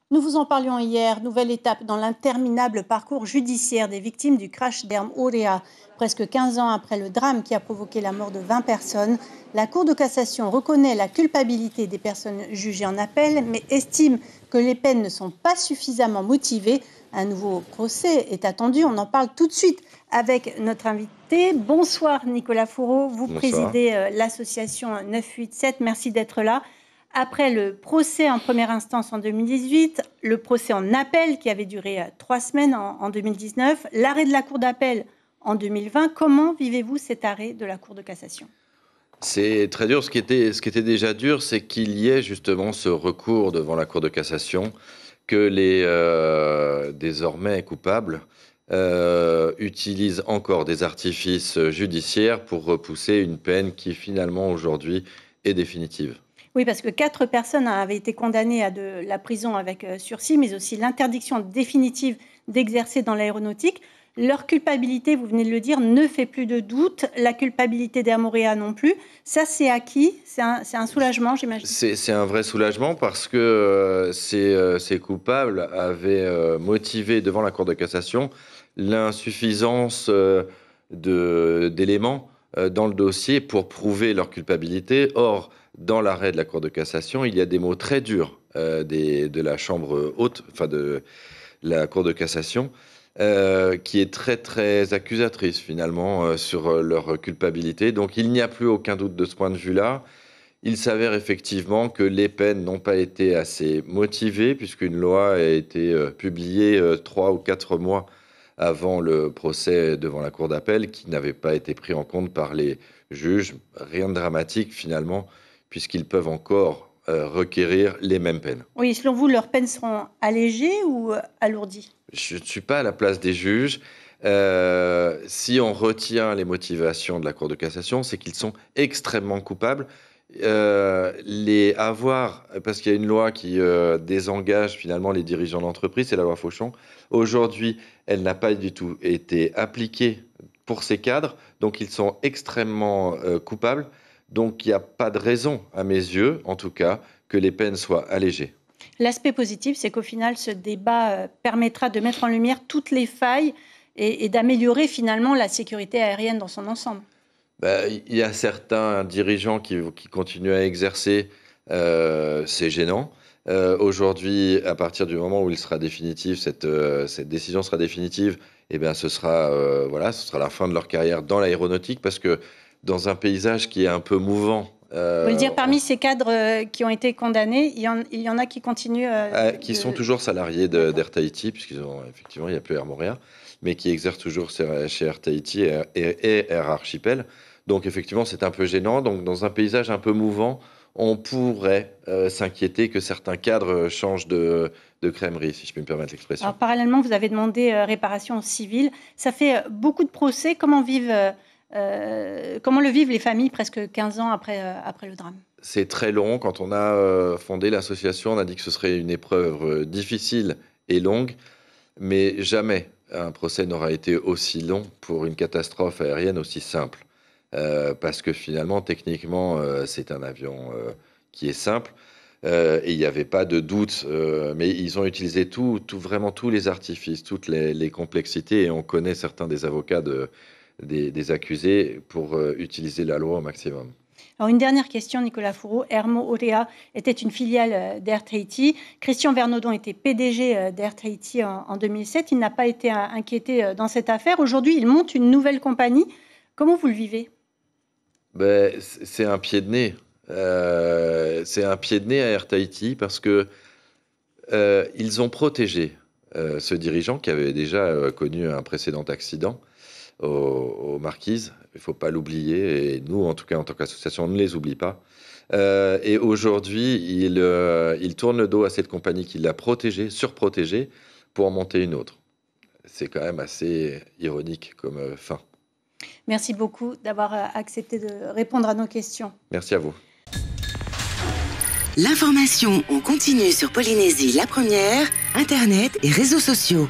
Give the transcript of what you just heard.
Nous vous en parlions hier, nouvelle étape dans l'interminable parcours judiciaire des victimes du crash d'Erm Aurea. Presque 15 ans après le drame qui a provoqué la mort de 20 personnes, la Cour de cassation reconnaît la culpabilité des personnes jugées en appel, mais estime que les peines ne sont pas suffisamment motivées. Un nouveau procès est attendu, on en parle tout de suite avec notre invité. Bonsoir Nicolas Fourreau, vous Bonsoir. présidez l'association 987, merci d'être là. Après le procès en première instance en 2018, le procès en appel qui avait duré 3 semaines en 2019, l'arrêt de la Cour d'appel en 2020, comment vivez-vous cet arrêt de la Cour de cassation ? C'est très dur. Ce qui était déjà dur, c'est qu'il y ait justement ce recours devant la Cour de cassation, que les désormais coupables utilisent encore des artifices judiciaires pour repousser une peine qui finalement aujourd'hui est définitive. Oui, parce que 4 personnes avaient été condamnées à de la prison avec sursis, mais aussi l'interdiction définitive d'exercer dans l'aéronautique. Leur culpabilité, vous venez de le dire, ne fait plus de doute. La culpabilité d'Erm Aurea non plus. Ça, c'est acquis. C'est un soulagement, j'imagine. C'est un vrai soulagement parce que ces coupables avaient motivé devant la Cour de cassation l'insuffisance d'éléments dans le dossier pour prouver leur culpabilité. Or, dans l'arrêt de la Cour de cassation, il y a des mots très durs de la Chambre haute, enfin de la Cour de cassation, qui est très très accusatrice finalement sur leur culpabilité. Donc il n'y a plus aucun doute de ce point de vue-là. Il s'avère effectivement que les peines n'ont pas été assez motivées, puisqu'une loi a été publiée 3 ou 4 mois avant le procès devant la Cour d'appel, qui n'avait pas été pris en compte par les juges. Rien de dramatique finalement, puisqu'ils peuvent encore requérir les mêmes peines. Oui, selon vous, leurs peines seront allégées ou alourdies ? Je ne suis pas à la place des juges. Si on retient les motivations de la Cour de cassation, c'est qu'ils sont extrêmement coupables. Parce qu'il y a une loi qui désengage finalement les dirigeants d'entreprise, c'est la loi Fauchon. Aujourd'hui, elle n'a pas du tout été appliquée pour ces cadres, donc ils sont extrêmement coupables. Donc il n'y a pas de raison, à mes yeux en tout cas, que les peines soient allégées. L'aspect positif, c'est qu'au final, ce débat permettra de mettre en lumière toutes les failles et d'améliorer finalement la sécurité aérienne dans son ensemble. Il y a certains dirigeants qui continuent à exercer, c'est gênant. Aujourd'hui, à partir du moment où il sera définitif, cette décision sera définitive, eh bien, ce sera la fin de leur carrière dans l'aéronautique, parce que dans un paysage qui est un peu mouvant. Vous voulez dire, parmi ces cadres qui ont été condamnés, il y en a qui continuent qui sont toujours salariés d'Air Tahiti, effectivement, il n'y a plus Air Morea, mais qui exercent toujours chez Air Tahiti et Air Archipel. Donc effectivement, c'est un peu gênant. Donc dans un paysage un peu mouvant, on pourrait s'inquiéter que certains cadres changent de crèmerie, si je peux me permettre l'expression. Alors parallèlement, vous avez demandé réparation civile. Ça fait beaucoup de procès. Comment le vivent les familles presque 15 ans après le drame ? C'est très long. Quand on a fondé l'association, on a dit que ce serait une épreuve difficile et longue, mais jamais un procès n'aura été aussi long pour une catastrophe aérienne aussi simple. Parce que finalement, techniquement, c'est un avion qui est simple et il n'y avait pas de doute. Mais ils ont utilisé vraiment tous les artifices, toutes les complexités, et on connaît certains des avocats des accusés pour utiliser la loi au maximum. Alors une dernière question, Nicolas Fourreau. Erm Aurea était une filiale d'Air Tahiti. Christian Vernodon était PDG d'Air Tahiti en 2007. Il n'a pas été inquiété dans cette affaire. Aujourd'hui, il monte une nouvelle compagnie. Comment vous le vivez ? C'est un pied de nez. C'est un pied de nez à Air Tahiti parce que ils ont protégé ce dirigeant qui avait déjà connu un précédent accident aux Marquises. Il ne faut pas l'oublier, et nous, en tout cas, en tant qu'association, on ne les oublie pas. Et aujourd'hui, il tourne le dos à cette compagnie qui l'a protégé, surprotégé, pour en monter une autre. C'est quand même assez ironique comme fin. Merci beaucoup d'avoir accepté de répondre à nos questions. Merci à vous. L'information en continu sur Polynésie la première, Internet et réseaux sociaux.